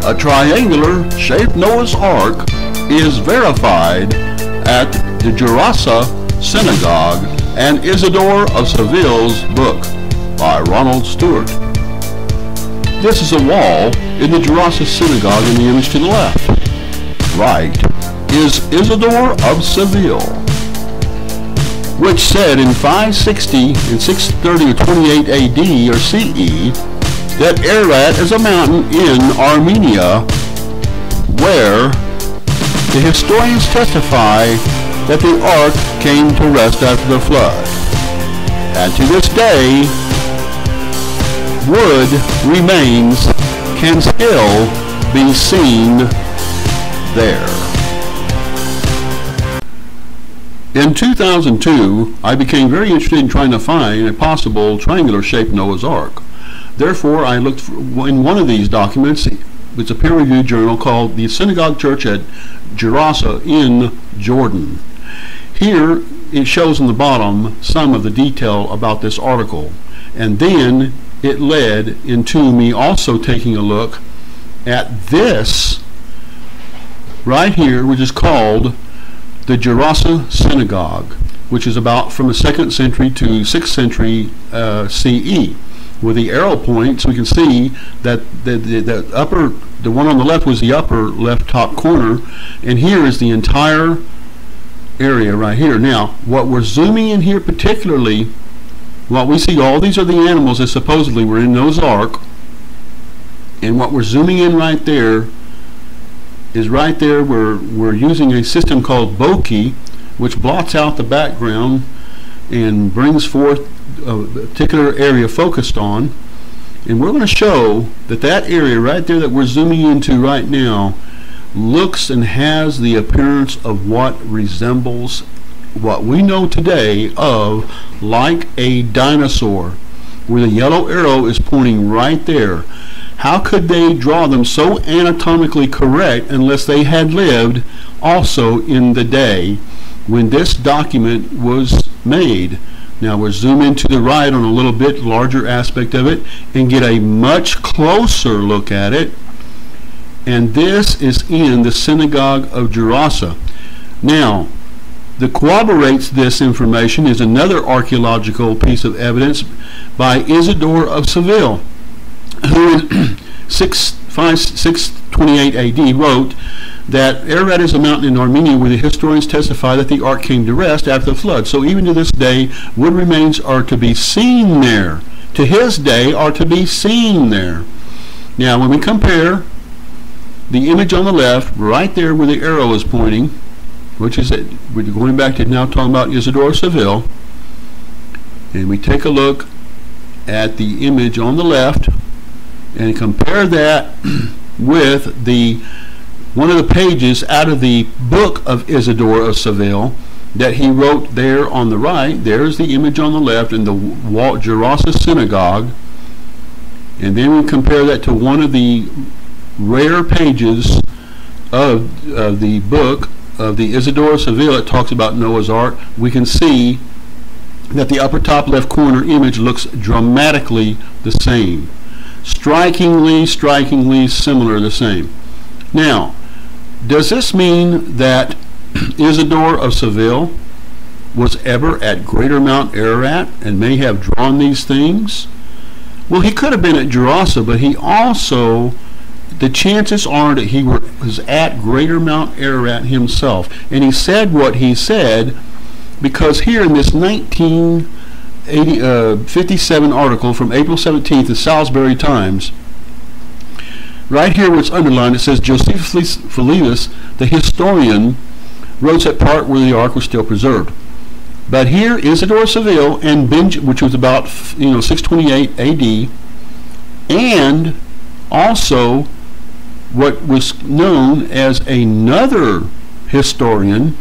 A triangular shaped Noah's Ark is verified at the Gerasa Synagogue and Isidore of Seville's book by Ronald Stewart. This is a wall in the Gerasa Synagogue in the image to the left. Right is Isidore of Seville, which said in 560 and 630 or 28 AD or CE that Ararat is a mountain in Armenia where the historians testify that the ark came to rest after the flood. And to this day, wood remains can still be seen there. In 2002, I became very interested in trying to find a possible triangular-shaped Noah's Ark. Therefore, I looked in one of these documents. It's a peer-reviewed journal called the Synagogue Church at Gerasa in Jordan. Here, it shows on the bottom some of the detail about this article. And then it led into me also taking a look at this right here, which is called the Gerasa Synagogue, which is about from the 2nd century to 6th century CE. With the arrow points, we can see that the one on the left was the upper left top corner, and here is the entire area right here. Now, what we're zooming in here particularly, what we see, all these are the animals that supposedly were in Noah's Ark, and what we're zooming in right there is right there we're using a system called bokeh, which blots out the background and brings forth a particular area focused on. And we're going to show that that area right there that we're zooming into right now looks and has the appearance of what resembles what we know today of like a dinosaur, where the yellow arrow is pointing right there. How could they draw them so anatomically correct unless they had lived also in the day when this document was made? Now we'll zoom into the right on a little bit larger aspect of it and get a much closer look at it. And this is in the Synagogue of Gerasa. Now, that corroborates this information is another archaeological piece of evidence by Isidore of Seville, who in 628 AD wrote that Ararat is a mountain in Armenia where the historians testify that the ark came to rest after the flood. So even to this day, wood remains are to be seen there. To his day are to be seen there. Now when we compare the image on the left, right there where the arrow is pointing, which is it, we're going back to now talking about Isidore of Seville, and we take a look at the image on the left and compare that with the one of the pages out of the book of Isidore of Seville that he wrote there on the right. There's the image on the left in the Gerasa Synagogue, and then we compare that to one of the rare pages of the book of the Isidore of Seville that talks about Noah's Ark. We can see that the upper top left corner image looks dramatically the same. Strikingly similar, the same. Now, does this mean that Isidore of Seville was ever at Greater Mount Ararat and may have drawn these things? Well, he could have been at Gerasa, but he also, the chances are that he was at Greater Mount Ararat himself. And he said what he said because here in this 1957 article from April 17th, the Salisbury Times, right here where it's underlined, it says Josephus Filius, the historian, wrote that part where the ark was still preserved. But here, Isidore of Seville and which was about 628 AD, and also what was known as another historian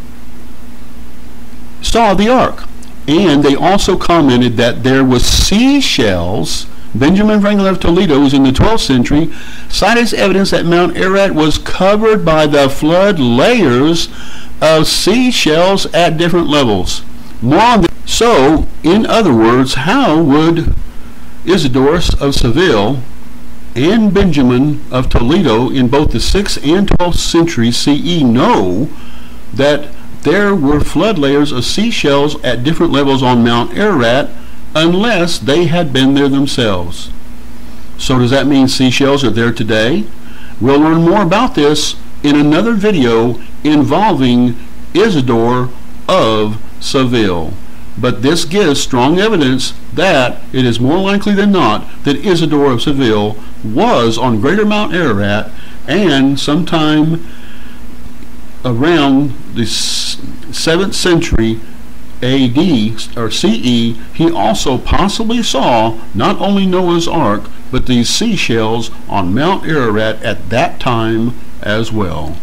saw the ark. And they also commented that there was seashells. Benjamin Franklin of Toledo, who's in the 12th century, cited as evidence that Mount Ararat was covered by the flood layers of seashells at different levels. More on this. So, in other words, how would Isidore of Seville and Benjamin of Toledo in both the 6th and 12th century CE know that there were flood layers of seashells at different levels on Mount Ararat unless they had been there themselves. So does that mean seashells are there today? We'll learn more about this in another video involving Isidore of Seville. But this gives strong evidence that it is more likely than not that Isidore of Seville was on Greater Mount Ararat, and sometime around the 7th century AD or CE, he also possibly saw not only Noah's Ark, but these seashells on Mount Ararat at that time as well.